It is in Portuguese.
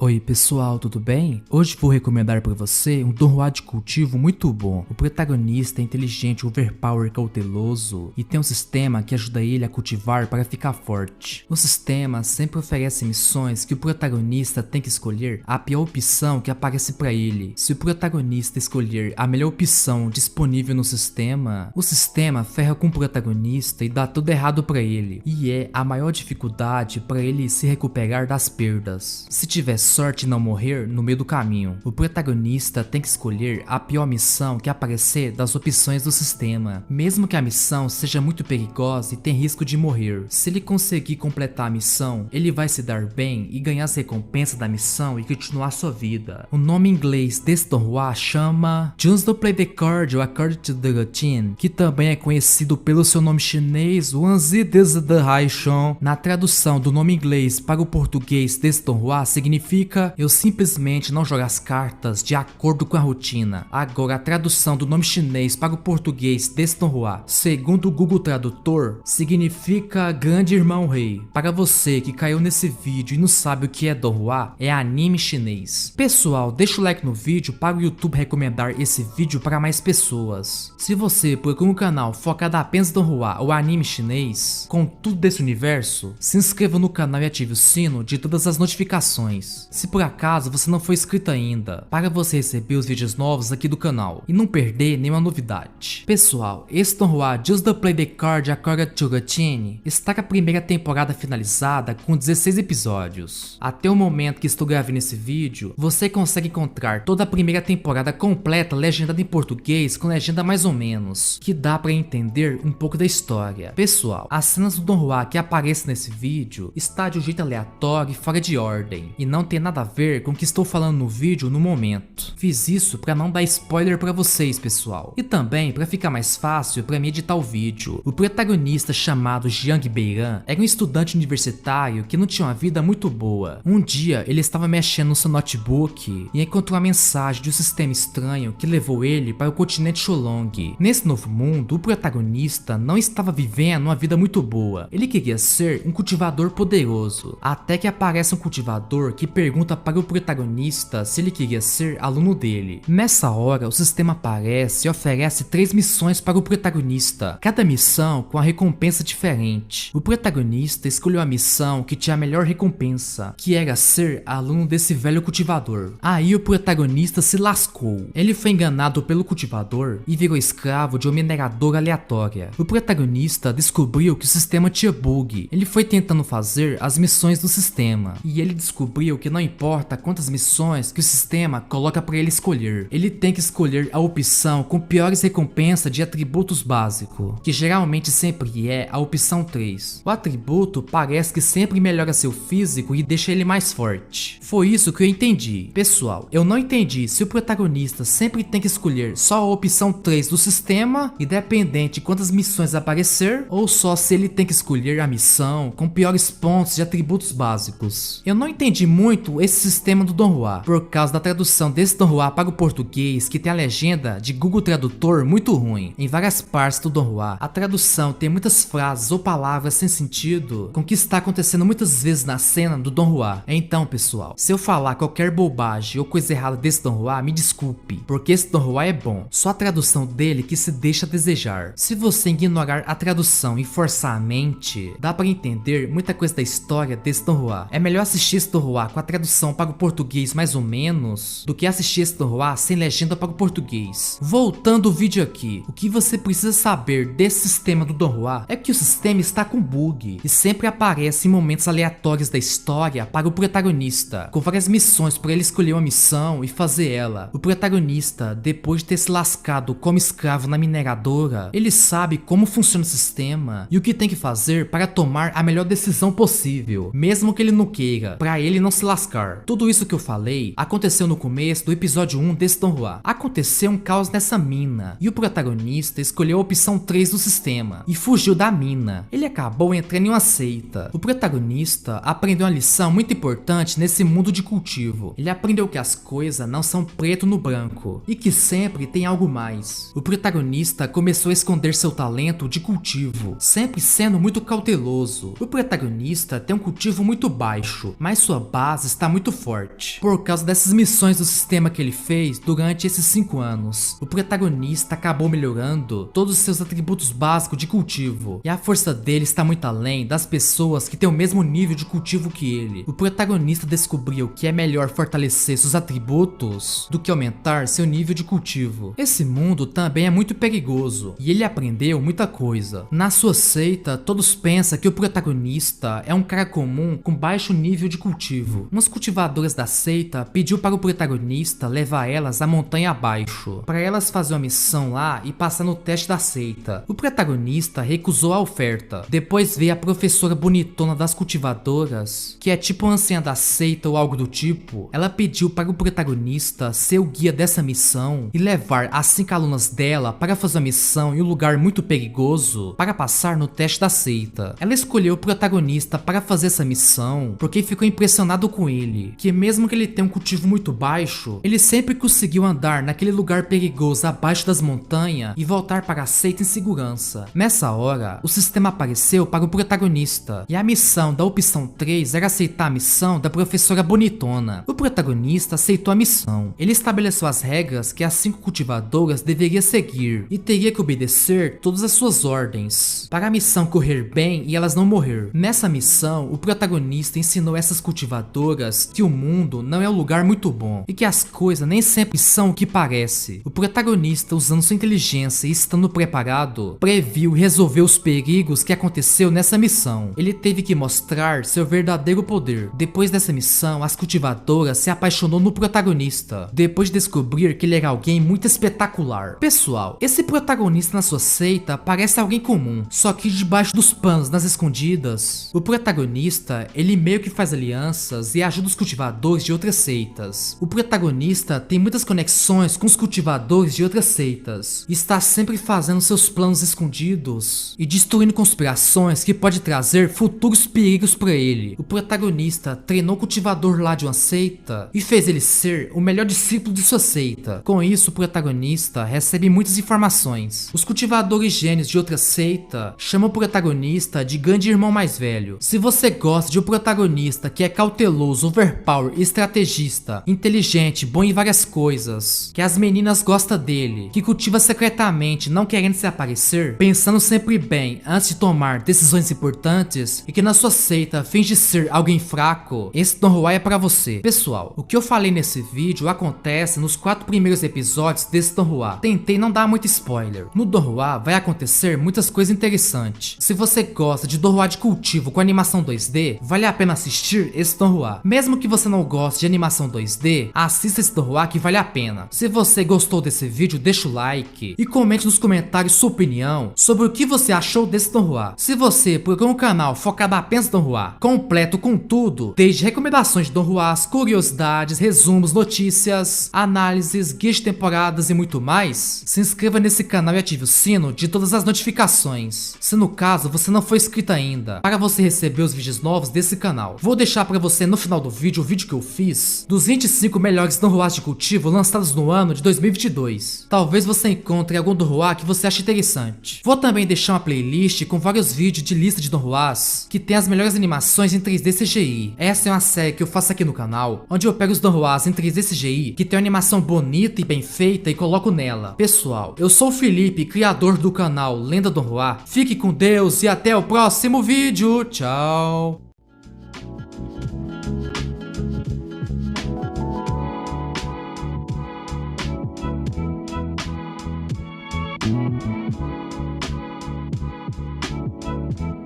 Oi pessoal, tudo bem? Hoje vou recomendar para você um donghua de cultivo muito bom. O protagonista é inteligente, overpower, cauteloso e tem um sistema que ajuda ele a cultivar para ficar forte. O sistema sempre oferece missões que o protagonista tem que escolher a pior opção que aparece para ele. Se o protagonista escolher a melhor opção disponível no sistema, o sistema ferra com o protagonista e dá tudo errado para ele. E é a maior dificuldade para ele se recuperar das perdas. Se tiver sorte não morrer no meio do caminho, o protagonista tem que escolher a pior missão que aparecer das opções do sistema, mesmo que a missão seja muito perigosa e tem risco de morrer. Se ele conseguir completar a missão, ele vai se dar bem e ganhar as recompensas da missão e continuar sua vida. O nome em inglês desse donghua chama Just to Play the Card According to the Routine, que também é conhecido pelo seu nome chinês Wanzi Desi de Haishon. Na tradução do nome inglês para o português desse donghua significa eu simplesmente não jogo as cartas de acordo com a rotina. Agora a tradução do nome chinês para o português desse donghua, segundo o Google Tradutor, significa grande irmão rei. Para você que caiu nesse vídeo e não sabe o que é donghua, é anime chinês. Pessoal, deixa o like no vídeo para o YouTube recomendar esse vídeo para mais pessoas. Se você procura um canal focado apenas em donghua ou anime chinês, com tudo desse universo, se inscreva no canal e ative o sino de todas as notificações. Se por acaso você não for inscrito ainda, para você receber os vídeos novos aqui do canal e não perder nenhuma novidade. Pessoal, esse donghua Just to Play the Card According to Routine está com a primeira temporada finalizada com 16 episódios. Até o momento que estou gravando esse vídeo, você consegue encontrar toda a primeira temporada completa legendada em português com legenda mais ou menos, que dá para entender um pouco da história. Pessoal, as cenas do donghua que aparecem nesse vídeo está de um jeito aleatório e fora de ordem, e não tem nada a ver com o que estou falando no vídeo no momento. Fiz isso para não dar spoiler para vocês, pessoal, e também para ficar mais fácil para mim editar o vídeo. O protagonista, chamado Jiang Beiran, era um estudante universitário que não tinha uma vida muito boa. Um dia ele estava mexendo no seu notebook e encontrou uma mensagem de um sistema estranho que levou ele para o continente Sholong. Nesse novo mundo, o protagonista não estava vivendo uma vida muito boa. Ele queria ser um cultivador poderoso, até que aparece um cultivador que pergunta para o protagonista se ele queria ser aluno dele. Nessa hora, o sistema aparece e oferece 3 missões para o protagonista, cada missão com uma recompensa diferente. O protagonista escolheu a missão que tinha a melhor recompensa, que era ser aluno desse velho cultivador. Aí o protagonista se lascou. Ele foi enganado pelo cultivador e virou escravo de uma mineradora aleatória. O protagonista descobriu que o sistema tinha bug. Ele foi tentando fazer as missões do sistema e ele descobriu que não importa quantas missões que o sistema coloca para ele escolher, ele tem que escolher a opção com piores recompensas de atributos básicos, que geralmente sempre é a opção 3. O atributo parece que sempre melhora seu físico e deixa ele mais forte. Foi isso que eu entendi. Pessoal, eu não entendi se o protagonista sempre tem que escolher só a opção 3 do sistema, independente de quantas missões aparecer, ou só se ele tem que escolher a missão com piores pontos de atributos básicos. Eu não entendi muito esse sistema do donghua, por causa da tradução desse donghua para o português, que tem a legenda de Google Tradutor muito ruim. Em várias partes do donghua, a tradução tem muitas frases ou palavras sem sentido com o que está acontecendo muitas vezes na cena do donghua. Então pessoal, se eu falar qualquer bobagem ou coisa errada desse donghua, me desculpe, porque esse donghua é bom, só a tradução dele que se deixa a desejar. Se você ignorar a tradução e forçar a mente, dá para entender muita coisa da história desse donghua. É melhor assistir esse donghua com a tradução para o português mais ou menos, do que assistir esse donghua sem legenda para o português. Voltando o vídeo aqui, o que você precisa saber desse sistema do donghua é que o sistema está com bug e sempre aparece em momentos aleatórios da história para o protagonista, com várias missões para ele escolher uma missão e fazer ela. O protagonista, depois de ter se lascado como escravo na mineradora, ele sabe como funciona o sistema e o que tem que fazer para tomar a melhor decisão possível, mesmo que ele não queira, para ele não se lascar. Tudo isso que eu falei aconteceu no começo do episódio 1 desse donghua. Aconteceu um caos nessa mina e o protagonista escolheu a opção 3 do sistema e fugiu da mina. Ele acabou entrando em uma seita. O protagonista aprendeu uma lição muito importante nesse mundo de cultivo. Ele aprendeu que as coisas não são preto no branco e que sempre tem algo mais. O protagonista começou a esconder seu talento de cultivo, sempre sendo muito cauteloso. O protagonista tem um cultivo muito baixo, mas sua base está muito forte, por causa dessas missões do sistema que ele fez durante esses 5 anos. O protagonista acabou melhorando todos os seus atributos básicos de cultivo, e a força dele está muito além das pessoas que têm o mesmo nível de cultivo que ele. O protagonista descobriu que é melhor fortalecer seus atributos do que aumentar seu nível de cultivo. Esse mundo também é muito perigoso, e ele aprendeu muita coisa. Na sua seita, todos pensam que o protagonista é um cara comum com baixo nível de cultivo. Umas cultivadoras da seita pediu para o protagonista levar elas a montanha abaixo, para elas fazer uma missão lá e passar no teste da seita. O protagonista recusou a oferta. Depois veio a professora bonitona das cultivadoras, que é tipo uma anciã da seita ou algo do tipo. Ela pediu para o protagonista ser o guia dessa missão e levar as 5 alunas dela para fazer a missão em um lugar muito perigoso para passar no teste da seita. Ela escolheu o protagonista para fazer essa missão porque ficou impressionado com ele, que mesmo que ele tenha um cultivo muito baixo, ele sempre conseguiu andar naquele lugar perigoso abaixo das montanhas e voltar para a seita em segurança. Nessa hora, o sistema apareceu para o protagonista, e a missão da opção 3 era aceitar a missão da professora bonitona. O protagonista aceitou a missão. Ele estabeleceu as regras que as 5 cultivadoras deveriam seguir e teria que obedecer todas as suas ordens para a missão correr bem e elas não morrer. Nessa missão, o protagonista ensinou essas cultivadoras que o mundo não é um lugar muito bom e que as coisas nem sempre são o que parece. O protagonista, usando sua inteligência e estando preparado, previu e resolveu os perigos que aconteceu nessa missão. Ele teve que mostrar seu verdadeiro poder. Depois dessa missão, as cultivadoras se apaixonou no protagonista, depois de descobrir que ele era alguém muito espetacular. Pessoal, esse protagonista na sua seita parece alguém comum, só que debaixo dos panos, nas escondidas, o protagonista, ele meio que faz alianças e ajuda os cultivadores de outras seitas. O protagonista tem muitas conexões com os cultivadores de outras seitas, e está sempre fazendo seus planos escondidos e destruindo conspirações que pode trazer futuros perigos para ele. O protagonista treinou o cultivador lá de uma seita e fez ele ser o melhor discípulo de sua seita. Com isso, o protagonista recebe muitas informações. Os cultivadores gênios de outra seita chamam o protagonista de grande irmão mais velho. Se você gosta de um protagonista que é cauteloso, overpower, estrategista, inteligente, bom em várias coisas, que as meninas gostam dele, que cultiva secretamente, não querendo se aparecer, pensando sempre bem antes de tomar decisões importantes, e que na sua seita finge ser alguém fraco, esse Don Juan é pra você. Pessoal, o que eu falei nesse vídeo acontece nos 4 primeiros episódios desse Don Juan. Tentei não dar muito spoiler. No Don Juan vai acontecer muitas coisas interessantes. Se você gosta de Don Juan de cultivo com animação 2D, vale a pena assistir esse Don Juan. Mesmo que você não goste de animação 2D, assista esse Don Juan que vale a pena. Se você gostou desse vídeo, deixa o like e comente nos comentários sua opinião sobre o que você achou desse Don Juan. Se você procura um canal focado apenas em Don Juan, completo com tudo, desde recomendações de Don Juan, curiosidades, resumos, notícias, análises, guias de temporadas e muito mais, se inscreva nesse canal e ative o sino de todas as notificações, se no caso você não for inscrito ainda, para você receber os vídeos novos desse canal. Vou deixar para você no final do vídeo o vídeo que eu fiz dos 25 melhores Don Juans de cultivo lançados no ano de 2022. Talvez você encontre algum Don Juan que você ache interessante. Vou também deixar uma playlist com vários vídeos de lista de Don Juans que tem as melhores animações em 3D CGI. Essa é uma série que eu faço aqui no canal, onde eu pego os Don Juans em 3D CGI que tem uma animação bonita e bem feita e coloco nela. Pessoal, eu sou o Felipe, criador do canal Lenda Don Juan. Fique com Deus e até o próximo vídeo. Tchau!